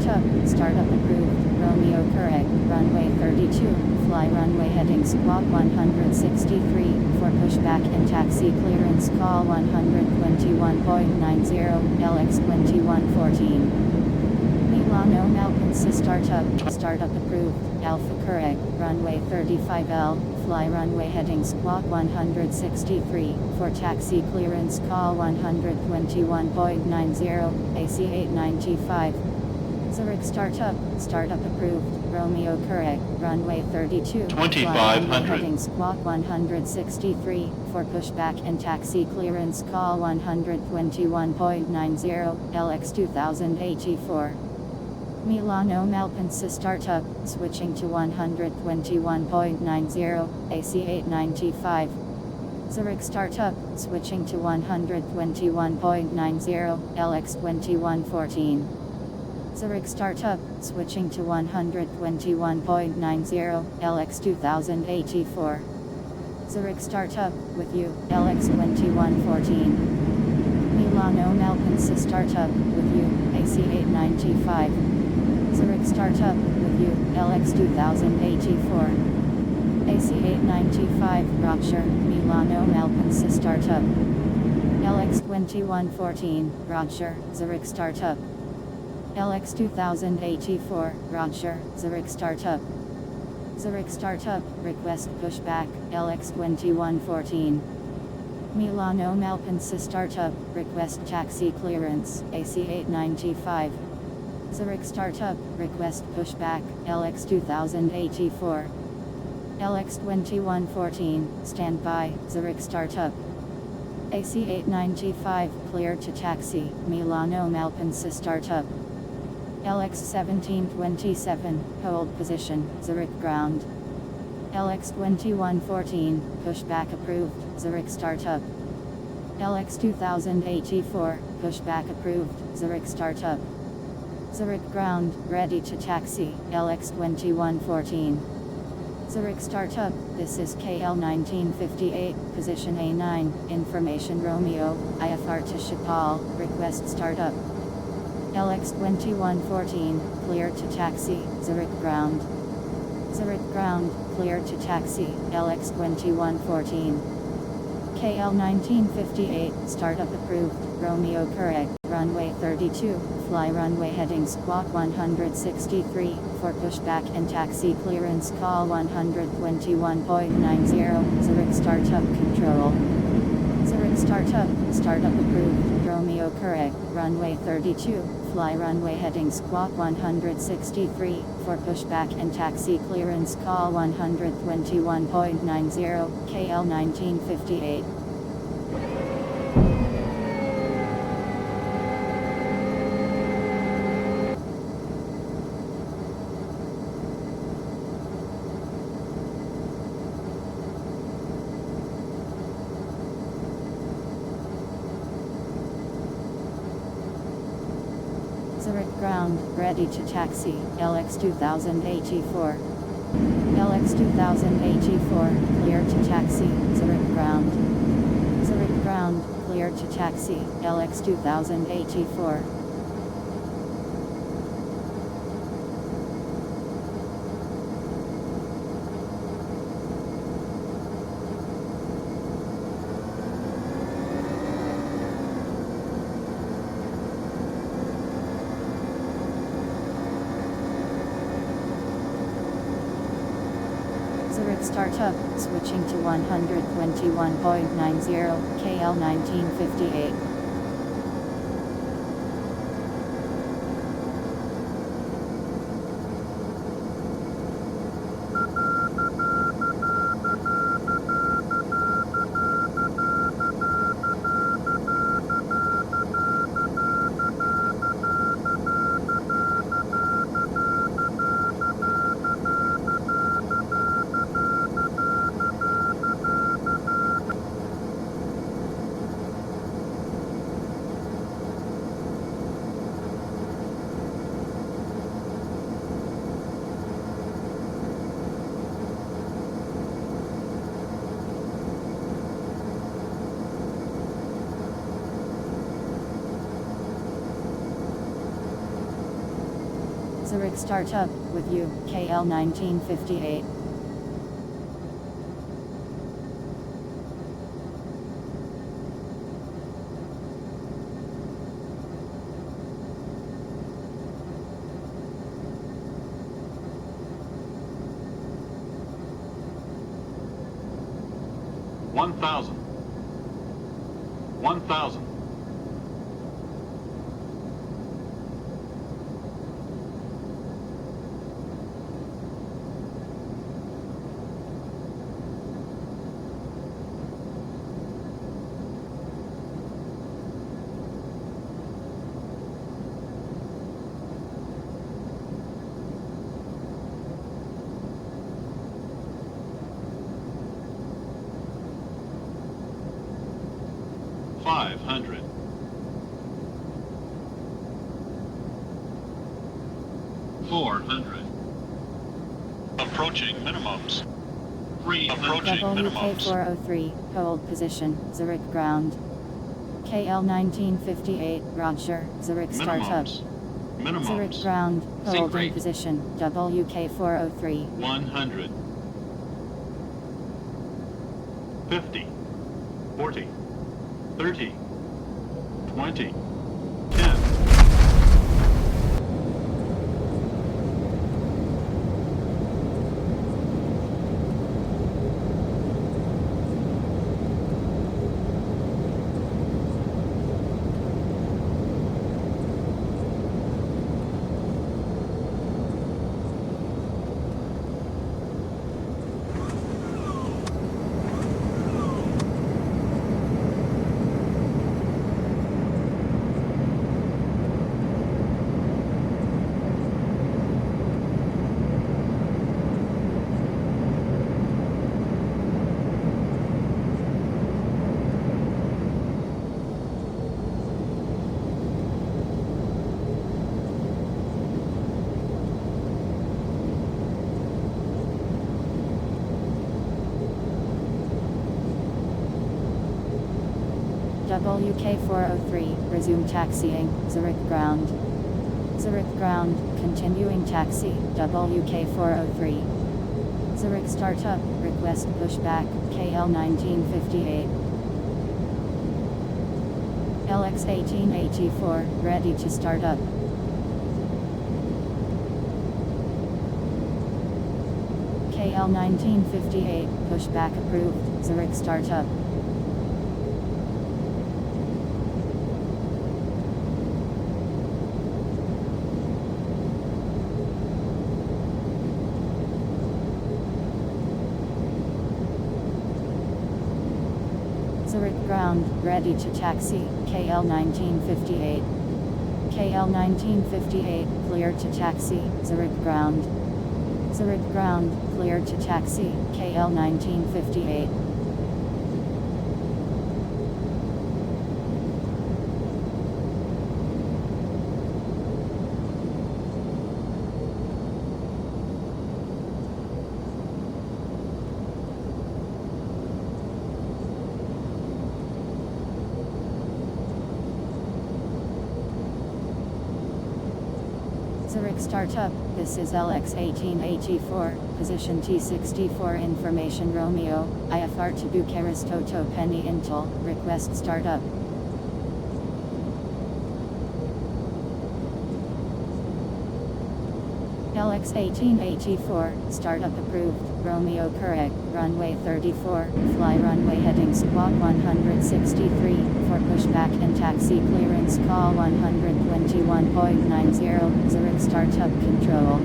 startup approved, Romeo correct, runway 32, fly runway heading squawk 163, for pushback and taxi clearance call 121.90, LX 2114. Milano Malpensa startup approved, Alpha correct, runway 35L, fly runway heading squawk 163, for taxi clearance call 121.90, AC 895. Zurich startup approved, Romeo correct, runway 32, fly runway heading squawk 163, for pushback and taxi clearance call 121.90, LX 2084. Milano Malpensa startup, switching to 121.90, AC 895. Zurich startup, switching to 121.90, LX 2114. Zurich startup, switching to 121.90, LX 2084. Zurich startup, with you, LX 2114. Milano Malpensa startup, with you, AC 895. Zurich startup, with you, LX 2084. AC 895, Roger, Milano Malpensa startup. LX 2114, Roger, Zurich startup. LX 2084, Roger, Zurich startup. Zurich startup, request pushback, LX 2114. Milano Malpensa startup, request taxi clearance, AC 895. Zurich startup, request pushback, LX 2084. LX 2114, standby, Zurich startup. AC 895, clear to taxi, Milano Malpensa startup. LX 1727, hold position, Zurich ground. LX 2114, pushback approved, Zurich startup. LX 2084, pushback approved, Zurich startup. Zurich ground, ready to taxi, LX 2114. Zurich startup, this is KL 1958, position A9, information Romeo, IFR to Chapal, request startup. LX 2114, clear to taxi, Zurich ground. Zurich ground, clear to taxi, LX 2114. KL 1958, startup approved, Romeo correct, runway 32, fly runway heading squawk 163, for pushback and taxi clearance call 121.90, Zurich startup control. Zurich startup approved, Romeo correct, runway 32, fly runway heading squawk 163, for pushback and taxi clearance call 121.90, KL 1958. Zurich ground, ready to taxi, LX 2084. LX 2084, clear to taxi, Zurich ground. Zurich ground, clear to taxi, LX 2084. Zurich startup, switching to 121.90, KL 1958. Zurich startup, with you, KL 1958. One thousand. $500. $400. Approaching minimums. Approaching minimums. WK403, hold position, Zurich ground. KL 1958, Roger, Zurich startup. Minimums. Zurich ground, holding position, WK403. 100. 50. 40. 30, 20, 10. WK403, resume taxiing, Zurich ground. Zurich ground, continuing taxi, WK403. Zurich startup, request pushback, KL 1958. LX 1884, ready to start up. KL 1958, pushback approved, Zurich startup. Zurich ground, ready to taxi, KL 1958. KL 1958, clear to taxi, Zurich ground. Zurich ground, clear to taxi, KL 1958. Zurich startup, this is LX 1884, position T64 information Romeo, IFR to Bucharest Toto Penny Intel, request startup. LX 1884, startup approved, Romeo correct, runway 34, fly runway heading squawk 163, for pushback and taxi clearance call 121.90, Zurich startup control.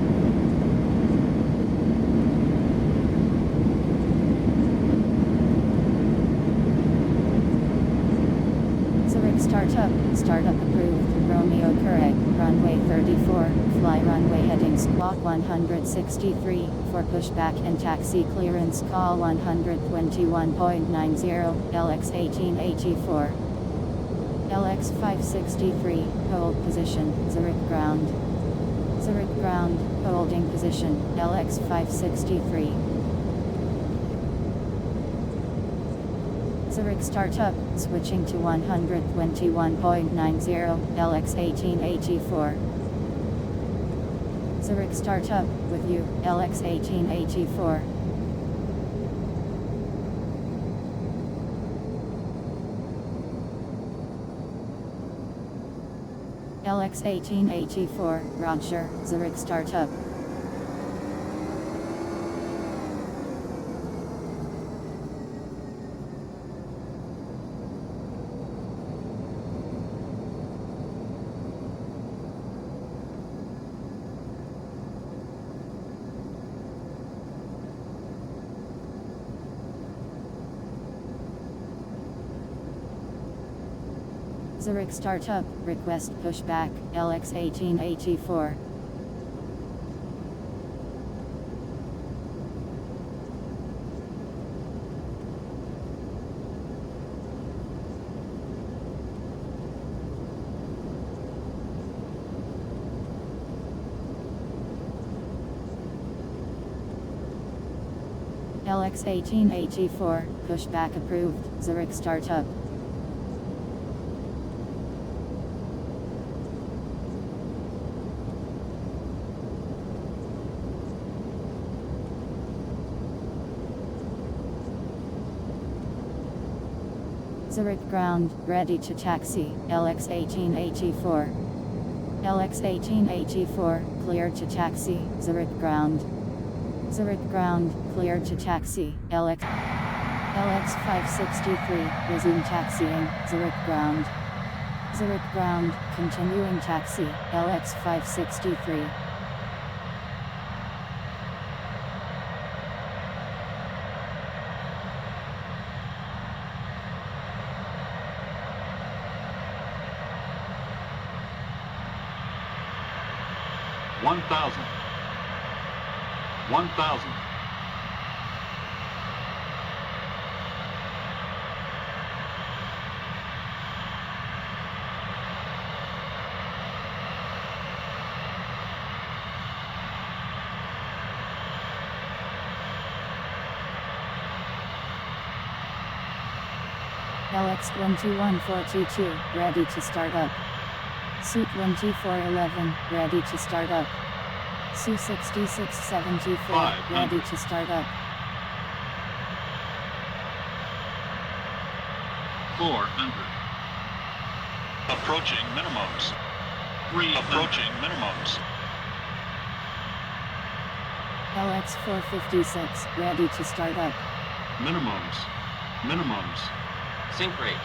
Zurich startup approved, Romeo correct, runway 34, fly runway heading squawk 163, for pushback and taxi clearance call 121.90, LX 1884. LX 563, hold position, Zurich ground. Zurich ground, holding position, LX 563. Zurich startup, switching to 121.90, LX 1884. Zurich startup, with you, LX1884. LX1884, Roger, Zurich startup. Zurich startup, request pushback, LX1884. LX1884, pushback approved, Zurich startup. Zurich ground, ready to taxi, LX1884. LX1884, cleared to taxi, Zurich ground. Zurich ground, cleared to taxi, LX563, resume taxiing, Zurich ground. Zurich ground, continuing taxi, LX563. One thousand. LX12422, ready to start up. Suit 12411, ready to start up. Su 6674, ready to start up. 400. Approaching minimums. 3 approaching minimums. LX456, ready to start up. Minimums. Sync rate.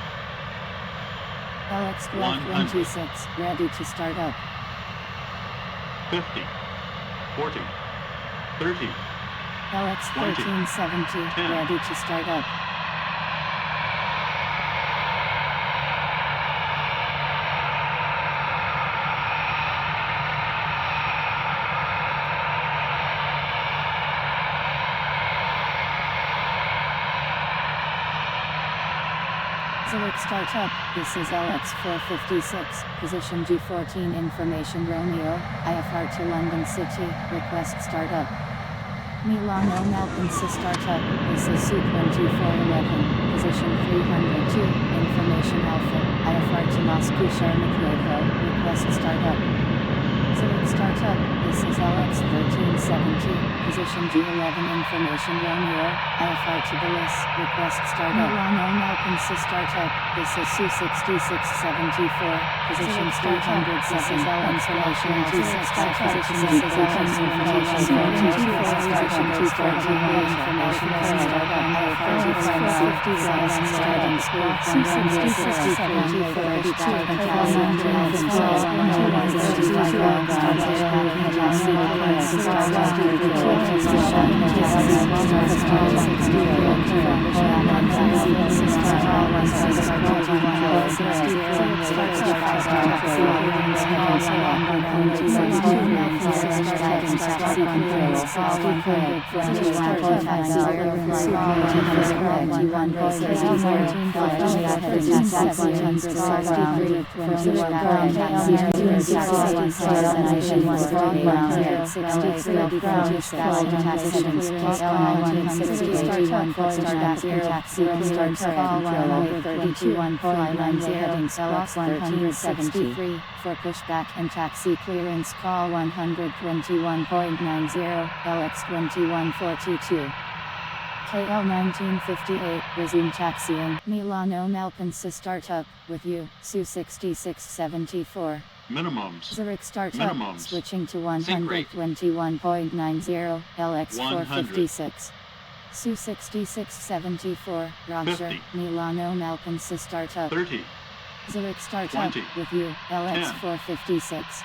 LX1226, ready to start up. 50. 40. 30. LX1370, 10. ready to start up. Zurich startup, this is LX456, position G14 information Romeo, IFR to London City, request startup. Milano Malpensa startup, this is Suit 12411, position 302, information Alpha, IFR to Moscow Sheremetyevo, request startup. Zurich startup, this is LX1370, position G11 information Romeo, IFR to Belize, request startup. Milano Malpensa startup, this is Su 6674, position 300, this is information G6 position information 42, position G41 information startup, IFR starting squawk, Su 6674, position 148 ground, flight position taxi runway 32, fly runway heading Squawk 173, for pushback and taxi clearance call 121.90, LX 2142. KL 1958, resume taxiing, Milano Malpensa startup, with you, Su 6674. Minimums. Zurich startup, Minimums. switching to Sync rate. 121.90, LX 100. 456. Su 6674, Roger, 50. Milano Malpensa startup. 30. Zurich startup, 20. with you, LX 10. 456.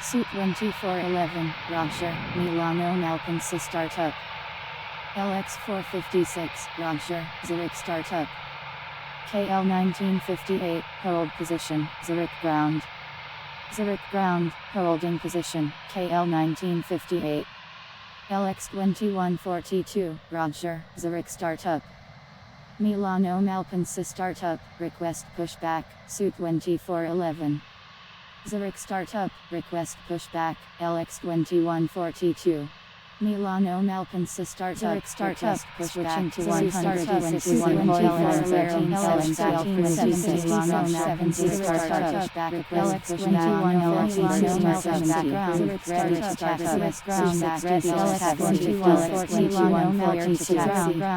Su 2411, Roger, Milano Malpensa startup. LX 456, Roger, Zurich startup. KL 1958, hold position, Zurich ground. Zurich ground, holding position, KL 1958. LX 2142, Roger, Zurich startup. Milano Malpensa startup, request pushback, Su 2411. Zurich startup, request pushback, LX 2142. Milano Malpensa startup, Zurich startup, switching to 121.11, LX 1370, startup, LX 2142, Zurich startup, ground, LX 2142,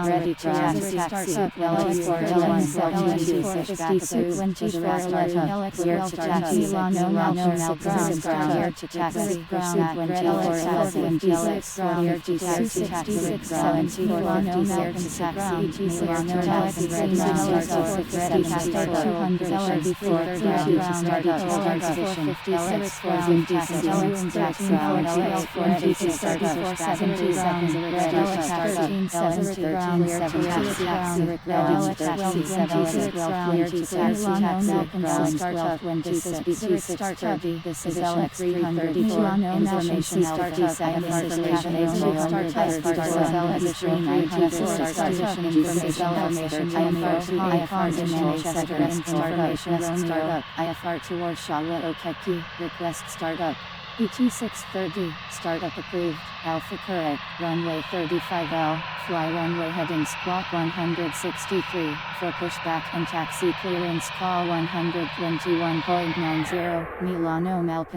ready to taxi, LX 411, LX clear to taxi, Milano Malpensa ground, clear to taxi, ground, LX 456, clear to taxi, ground, Milano Malpensa ground, Milano Malpensa ready to start 200 before ground, startup, LX 456, LX 456, startup, 470, ready to start, LX 1370, ready to taxi, clear to taxi, ground, startup, this is BT 630, this is LX 334, information startup, information IFR to Warszawa Okeki, request startup. BT 630, startup approved, Alpha correct, runway 35L, fly runway heading Squawk 163, for pushback and taxi clearance call 121.90, Milano Malpensa